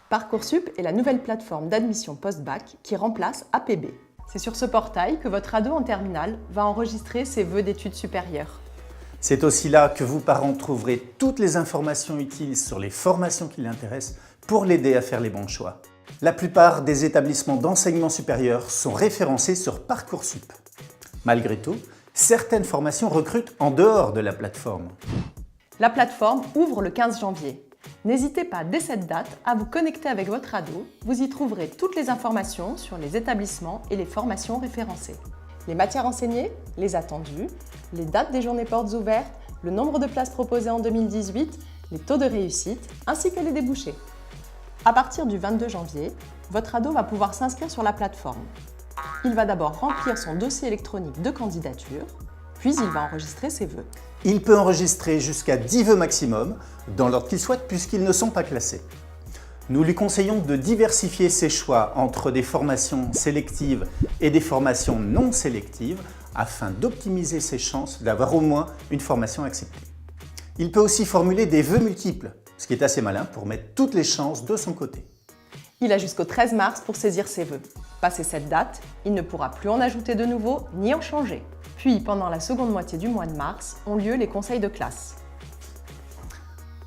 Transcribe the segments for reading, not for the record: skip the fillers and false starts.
Parcoursup est la nouvelle plateforme d'admission post-bac qui remplace APB. C'est sur ce portail que votre ado en terminale va enregistrer ses vœux d'études supérieures. C'est aussi là que vous, parents, trouverez toutes les informations utiles sur les formations qui l'intéressent pour l'aider à faire les bons choix. La plupart des établissements d'enseignement supérieur sont référencés sur Parcoursup. Malgré tout, certaines formations recrutent en dehors de la plateforme. La plateforme ouvre le 15 janvier. N'hésitez pas dès cette date à vous connecter avec votre ado. Vous y trouverez toutes les informations sur les établissements et les formations référencées. Les matières enseignées, les attendus, les dates des journées portes ouvertes, le nombre de places proposées en 2018, les taux de réussite, ainsi que les débouchés. À partir du 22 janvier, votre ado va pouvoir s'inscrire sur la plateforme. Il va d'abord remplir son dossier électronique de candidature, puis il va enregistrer ses vœux. Il peut enregistrer jusqu'à 10 vœux maximum, dans l'ordre qu'il souhaite puisqu'ils ne sont pas classés. Nous lui conseillons de diversifier ses choix entre des formations sélectives et des formations non sélectives afin d'optimiser ses chances d'avoir au moins une formation acceptée. Il peut aussi formuler des vœux multiples, ce qui est assez malin pour mettre toutes les chances de son côté. Il a jusqu'au 13 mars pour saisir ses vœux. Passé cette date, il ne pourra plus en ajouter de nouveaux ni en changer. Puis, pendant la seconde moitié du mois de mars, ont lieu les conseils de classe.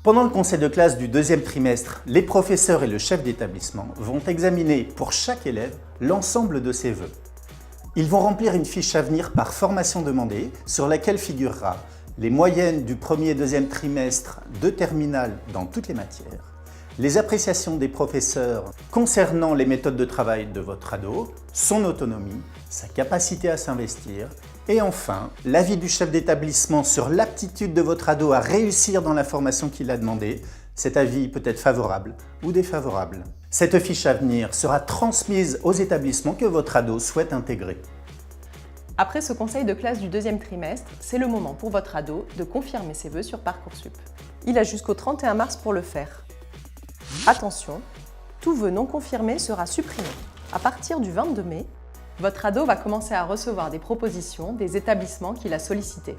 Pendant le conseil de classe du deuxième trimestre, les professeurs et le chef d'établissement vont examiner pour chaque élève l'ensemble de ses vœux. Ils vont remplir une fiche à venir par formation demandée sur laquelle figurera les moyennes du premier et deuxième trimestre de terminale dans toutes les matières, les appréciations des professeurs concernant les méthodes de travail de votre ado, son autonomie, sa capacité à s'investir et enfin, l'avis du chef d'établissement sur l'aptitude de votre ado à réussir dans la formation qu'il a demandée. Cet avis peut être favorable ou défavorable. Cette fiche à venir sera transmise aux établissements que votre ado souhaite intégrer. Après ce conseil de classe du deuxième trimestre, c'est le moment pour votre ado de confirmer ses vœux sur Parcoursup. Il a jusqu'au 31 mars pour le faire. Attention, tout vœu non confirmé sera supprimé. À partir du 22 mai, votre ado va commencer à recevoir des propositions des établissements qu'il a sollicités.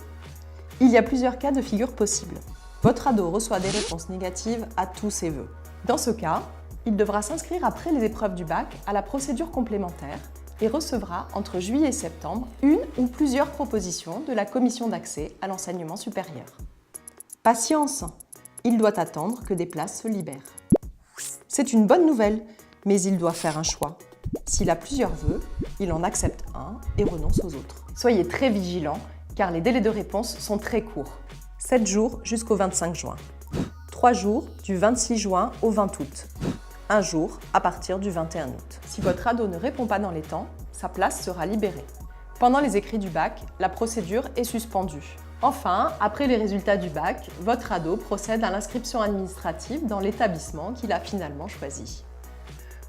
Il y a plusieurs cas de figure possibles. Votre ado reçoit des réponses négatives à tous ses vœux. Dans ce cas, il devra s'inscrire après les épreuves du bac à la procédure complémentaire et recevra entre juillet et septembre une ou plusieurs propositions de la commission d'accès à l'enseignement supérieur. Patience, il doit attendre que des places se libèrent. C'est une bonne nouvelle, mais il doit faire un choix. S'il a plusieurs vœux, il en accepte un et renonce aux autres. Soyez très vigilants car les délais de réponse sont très courts. 7 jours jusqu'au 25 juin. 3 jours du 26 juin au 20 août. 1 jour à partir du 21 août. Si votre ado ne répond pas dans les temps, sa place sera libérée. Pendant les écrits du bac, la procédure est suspendue. Enfin, après les résultats du bac, votre ado procède à l'inscription administrative dans l'établissement qu'il a finalement choisi.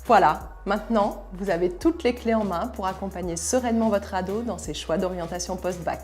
Voilà, maintenant, vous avez toutes les clés en main pour accompagner sereinement votre ado dans ses choix d'orientation post-bac.